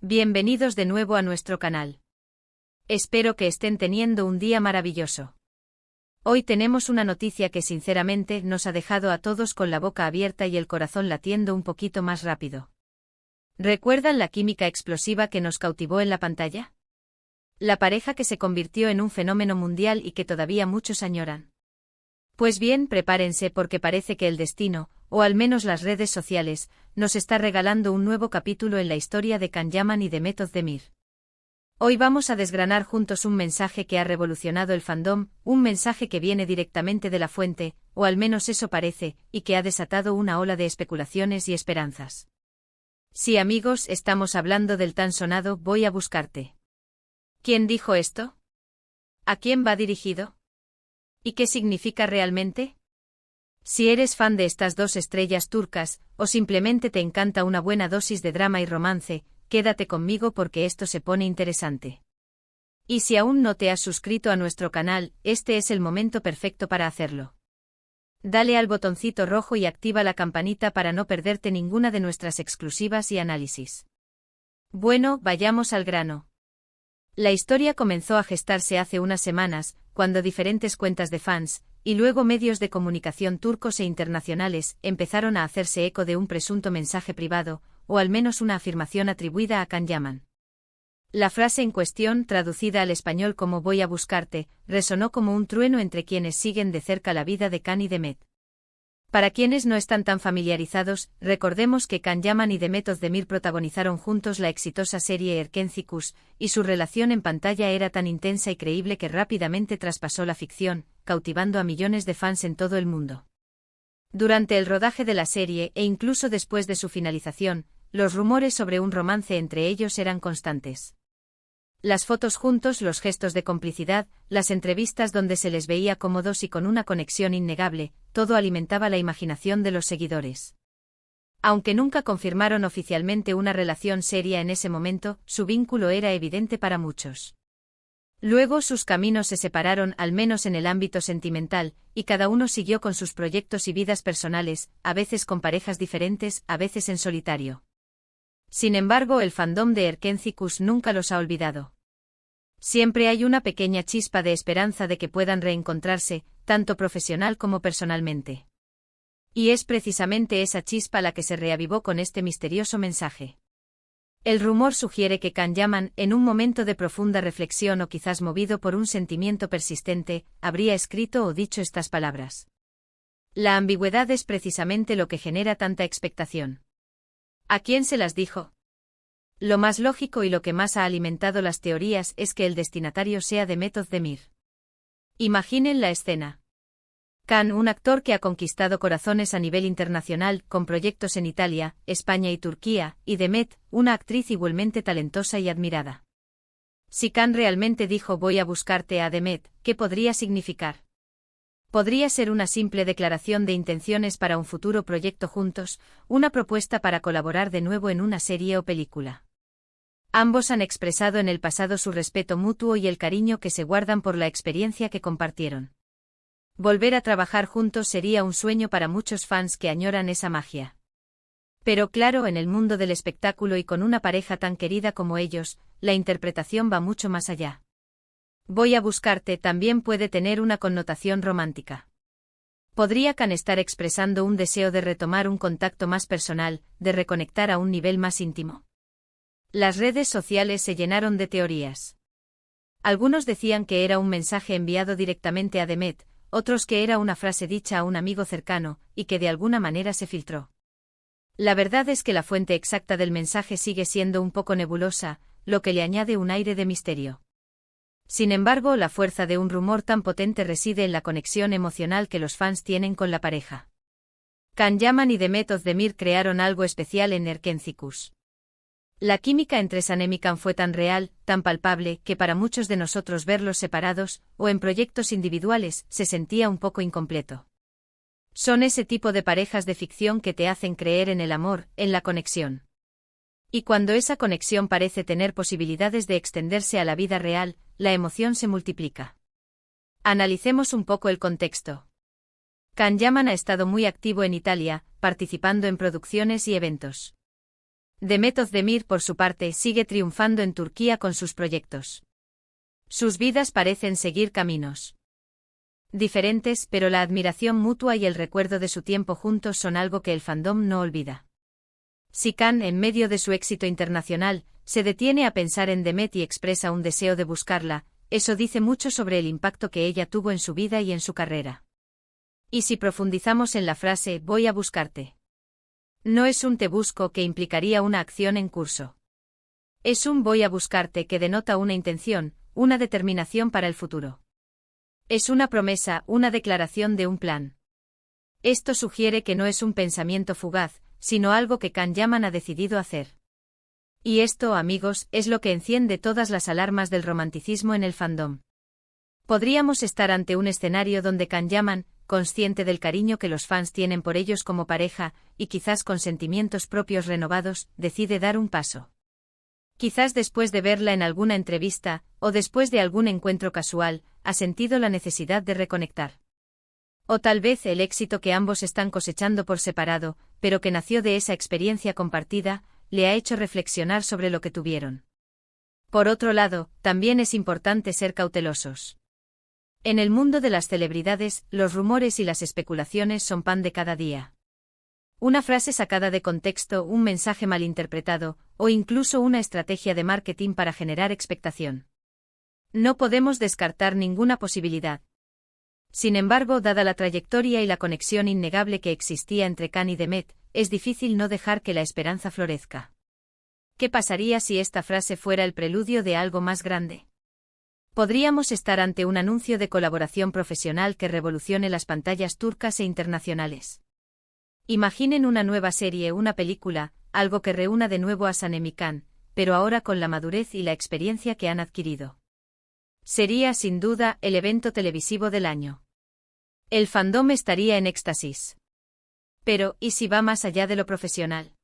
Bienvenidos de nuevo a nuestro canal. Espero que estén teniendo un día maravilloso. Hoy tenemos una noticia que sinceramente nos ha dejado a todos con la boca abierta y el corazón latiendo un poquito más rápido. ¿Recuerdan la química explosiva que nos cautivó en la pantalla? La pareja que se convirtió en un fenómeno mundial y que todavía muchos añoran. Pues bien, prepárense porque parece que el destino, o al menos las redes sociales, nos está regalando un nuevo capítulo en la historia de Can Yaman y Demet Özdemir. Hoy vamos a desgranar juntos un mensaje que ha revolucionado el fandom, un mensaje que viene directamente de la fuente, o al menos eso parece, y que ha desatado una ola de especulaciones y esperanzas. Sí, amigos, estamos hablando del tan sonado Voy a buscarte. ¿Quién dijo esto? ¿A quién va dirigido? ¿Y qué significa realmente? Si eres fan de estas dos estrellas turcas, o simplemente te encanta una buena dosis de drama y romance, quédate conmigo porque esto se pone interesante. Y si aún no te has suscrito a nuestro canal, este es el momento perfecto para hacerlo. Dale al botoncito rojo y activa la campanita para no perderte ninguna de nuestras exclusivas y análisis. Bueno, vayamos al grano. La historia comenzó a gestarse hace unas semanas, cuando diferentes cuentas de fans, y luego medios de comunicación turcos e internacionales, empezaron a hacerse eco de un presunto mensaje privado, o al menos una afirmación atribuida a Can Yaman. La frase en cuestión, traducida al español como Voy a buscarte, resonó como un trueno entre quienes siguen de cerca la vida de Can y Demet. Para quienes no están tan familiarizados, recordemos que Can Yaman y Demet Özdemir protagonizaron juntos la exitosa serie Erkenci, y su relación en pantalla era tan intensa y creíble que rápidamente traspasó la ficción, cautivando a millones de fans en todo el mundo. Durante el rodaje de la serie e incluso después de su finalización, los rumores sobre un romance entre ellos eran constantes. Las fotos juntos, los gestos de complicidad, las entrevistas donde se les veía cómodos y con una conexión innegable, todo alimentaba la imaginación de los seguidores. Aunque nunca confirmaron oficialmente una relación seria en ese momento, su vínculo era evidente para muchos. Luego sus caminos se separaron al menos en el ámbito sentimental, y cada uno siguió con sus proyectos y vidas personales, a veces con parejas diferentes, a veces en solitario. Sin embargo, el fandom de Erkenci nunca los ha olvidado. Siempre hay una pequeña chispa de esperanza de que puedan reencontrarse, tanto profesional como personalmente. Y es precisamente esa chispa la que se reavivó con este misterioso mensaje. El rumor sugiere que Can Yaman, en un momento de profunda reflexión o quizás movido por un sentimiento persistente, habría escrito o dicho estas palabras. La ambigüedad es precisamente lo que genera tanta expectación. ¿A quién se las dijo? Lo más lógico y lo que más ha alimentado las teorías es que el destinatario sea Demet Özdemir. Imaginen la escena. Can, un actor que ha conquistado corazones a nivel internacional, con proyectos en Italia, España y Turquía, y Demet, una actriz igualmente talentosa y admirada. Si Can realmente dijo Voy a buscarte a Demet, ¿qué podría significar? Podría ser una simple declaración de intenciones para un futuro proyecto juntos, una propuesta para colaborar de nuevo en una serie o película. Ambos han expresado en el pasado su respeto mutuo y el cariño que se guardan por la experiencia que compartieron. Volver a trabajar juntos sería un sueño para muchos fans que añoran esa magia. Pero claro, en el mundo del espectáculo y con una pareja tan querida como ellos, la interpretación va mucho más allá. Voy a buscarte también puede tener una connotación romántica. ¿Podría Can estar expresando un deseo de retomar un contacto más personal, de reconectar a un nivel más íntimo? Las redes sociales se llenaron de teorías. Algunos decían que era un mensaje enviado directamente a Demet, otros que era una frase dicha a un amigo cercano, y que de alguna manera se filtró. La verdad es que la fuente exacta del mensaje sigue siendo un poco nebulosa, lo que le añade un aire de misterio. Sin embargo, la fuerza de un rumor tan potente reside en la conexión emocional que los fans tienen con la pareja. Can Yaman y Demet Özdemir crearon algo especial en Erkenci. La química entre Sanem y Can fue tan real, tan palpable, que para muchos de nosotros verlos separados, o en proyectos individuales, se sentía un poco incompleto. Son ese tipo de parejas de ficción que te hacen creer en el amor, en la conexión. Y cuando esa conexión parece tener posibilidades de extenderse a la vida real, la emoción se multiplica. Analicemos un poco el contexto. Can Yaman ha estado muy activo en Italia, participando en producciones y eventos. Demet Özdemir, por su parte, sigue triunfando en Turquía con sus proyectos. Sus vidas parecen seguir caminos diferentes, pero la admiración mutua y el recuerdo de su tiempo juntos son algo que el fandom no olvida. Si Can, en medio de su éxito internacional, se detiene a pensar en Demet y expresa un deseo de buscarla, eso dice mucho sobre el impacto que ella tuvo en su vida y en su carrera. Y si profundizamos en la frase «voy a buscarte», no es un «te busco» que implicaría una acción en curso. Es un «voy a buscarte» que denota una intención, una determinación para el futuro. Es una promesa, una declaración de un plan. Esto sugiere que no es un pensamiento fugaz, sino algo que Can Yaman ha decidido hacer. Y esto, amigos, es lo que enciende todas las alarmas del romanticismo en el fandom. Podríamos estar ante un escenario donde Can Yaman, consciente del cariño que los fans tienen por ellos como pareja, y quizás con sentimientos propios renovados, decide dar un paso. Quizás después de verla en alguna entrevista, o después de algún encuentro casual, ha sentido la necesidad de reconectar. O tal vez el éxito que ambos están cosechando por separado, pero que nació de esa experiencia compartida, le ha hecho reflexionar sobre lo que tuvieron. Por otro lado, también es importante ser cautelosos. En el mundo de las celebridades, los rumores y las especulaciones son pan de cada día. Una frase sacada de contexto, un mensaje malinterpretado, o incluso una estrategia de marketing para generar expectación. No podemos descartar ninguna posibilidad. Sin embargo, dada la trayectoria y la conexión innegable que existía entre Can y Demet, es difícil no dejar que la esperanza florezca. ¿Qué pasaría si esta frase fuera el preludio de algo más grande? Podríamos estar ante un anuncio de colaboración profesional que revolucione las pantallas turcas e internacionales. Imaginen una nueva serie, una película, algo que reúna de nuevo a Sanem y Can, pero ahora con la madurez y la experiencia que han adquirido. Sería, sin duda, el evento televisivo del año. El fandom estaría en éxtasis. Pero, ¿y si va más allá de lo profesional?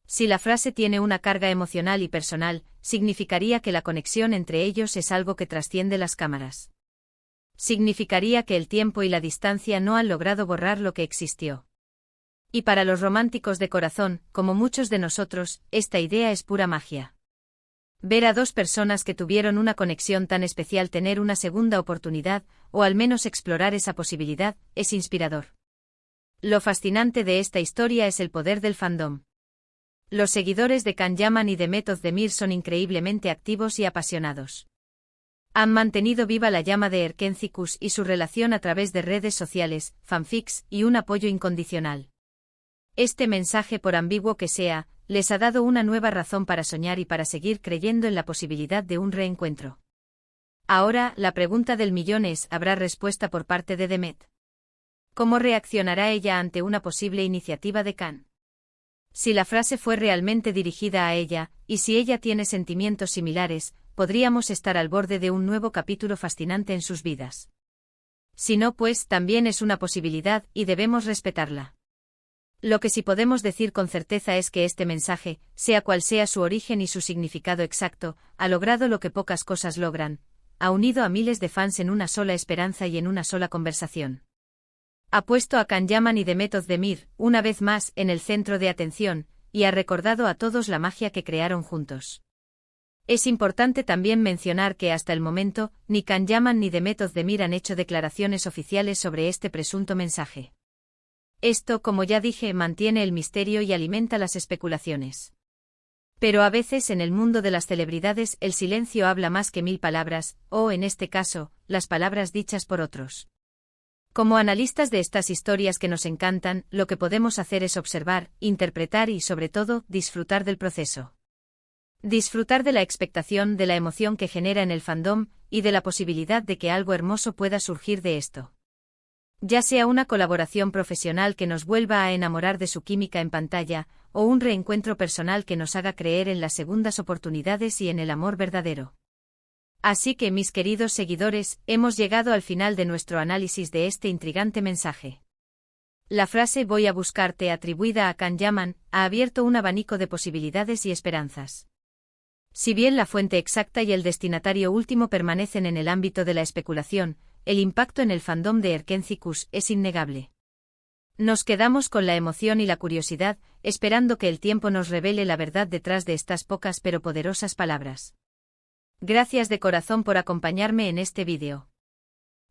Si la frase tiene una carga emocional y personal, significaría que la conexión entre ellos es algo que trasciende las cámaras. Significaría que el tiempo y la distancia no han logrado borrar lo que existió. Y para los románticos de corazón, como muchos de nosotros, esta idea es pura magia. Ver a dos personas que tuvieron una conexión tan especial tener una segunda oportunidad, o al menos explorar esa posibilidad, es inspirador. Lo fascinante de esta historia es el poder del fandom. Los seguidores de Can Yaman y Demet Özdemir son increíblemente activos y apasionados. Han mantenido viva la llama de Erkenci y su relación a través de redes sociales, fanfics y un apoyo incondicional. Este mensaje, por ambiguo que sea, les ha dado una nueva razón para soñar y para seguir creyendo en la posibilidad de un reencuentro. Ahora, la pregunta del millón es, ¿habrá respuesta por parte de Demet? ¿Cómo reaccionará ella ante una posible iniciativa de Can? Si la frase fue realmente dirigida a ella, y si ella tiene sentimientos similares, podríamos estar al borde de un nuevo capítulo fascinante en sus vidas. Si no, pues también es una posibilidad, y debemos respetarla. Lo que sí podemos decir con certeza es que este mensaje, sea cual sea su origen y su significado exacto, ha logrado lo que pocas cosas logran, ha unido a miles de fans en una sola esperanza y en una sola conversación. Ha puesto a Can Yaman y Demet Özdemir, una vez más, en el centro de atención, y ha recordado a todos la magia que crearon juntos. Es importante también mencionar que hasta el momento, ni Can Yaman ni Demet Özdemir han hecho declaraciones oficiales sobre este presunto mensaje. Esto, como ya dije, mantiene el misterio y alimenta las especulaciones. Pero a veces en el mundo de las celebridades el silencio habla más que 1000 palabras, o en este caso, las palabras dichas por otros. Como analistas de estas historias que nos encantan, lo que podemos hacer es observar, interpretar y, sobre todo, disfrutar del proceso. Disfrutar de la expectación, de la emoción que genera en el fandom, y de la posibilidad de que algo hermoso pueda surgir de esto. Ya sea una colaboración profesional que nos vuelva a enamorar de su química en pantalla, o un reencuentro personal que nos haga creer en las segundas oportunidades y en el amor verdadero. Así que, mis queridos seguidores, hemos llegado al final de nuestro análisis de este intrigante mensaje. La frase «voy a buscarte» atribuida a Can Yaman ha abierto un abanico de posibilidades y esperanzas. Si bien la fuente exacta y el destinatario último permanecen en el ámbito de la especulación, el impacto en el fandom de Erkenci es innegable. Nos quedamos con la emoción y la curiosidad, esperando que el tiempo nos revele la verdad detrás de estas pocas pero poderosas palabras. Gracias de corazón por acompañarme en este vídeo.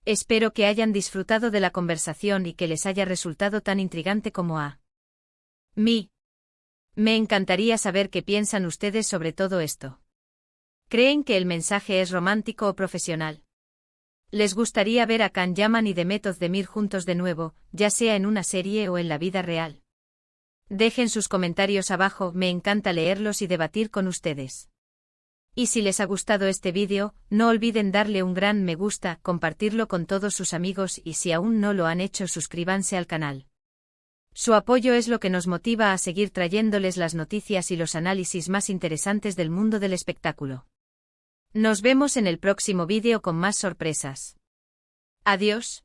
Espero que hayan disfrutado de la conversación y que les haya resultado tan intrigante como a mí. Me encantaría saber qué piensan ustedes sobre todo esto. ¿Creen que el mensaje es romántico o profesional? ¿Les gustaría ver a Can Yaman y Demet Özdemir juntos de nuevo, ya sea en una serie o en la vida real? Dejen sus comentarios abajo, me encanta leerlos y debatir con ustedes. Y si les ha gustado este vídeo, no olviden darle un gran me gusta, compartirlo con todos sus amigos y si aún no lo han hecho suscríbanse al canal. Su apoyo es lo que nos motiva a seguir trayéndoles las noticias y los análisis más interesantes del mundo del espectáculo. Nos vemos en el próximo vídeo con más sorpresas. Adiós.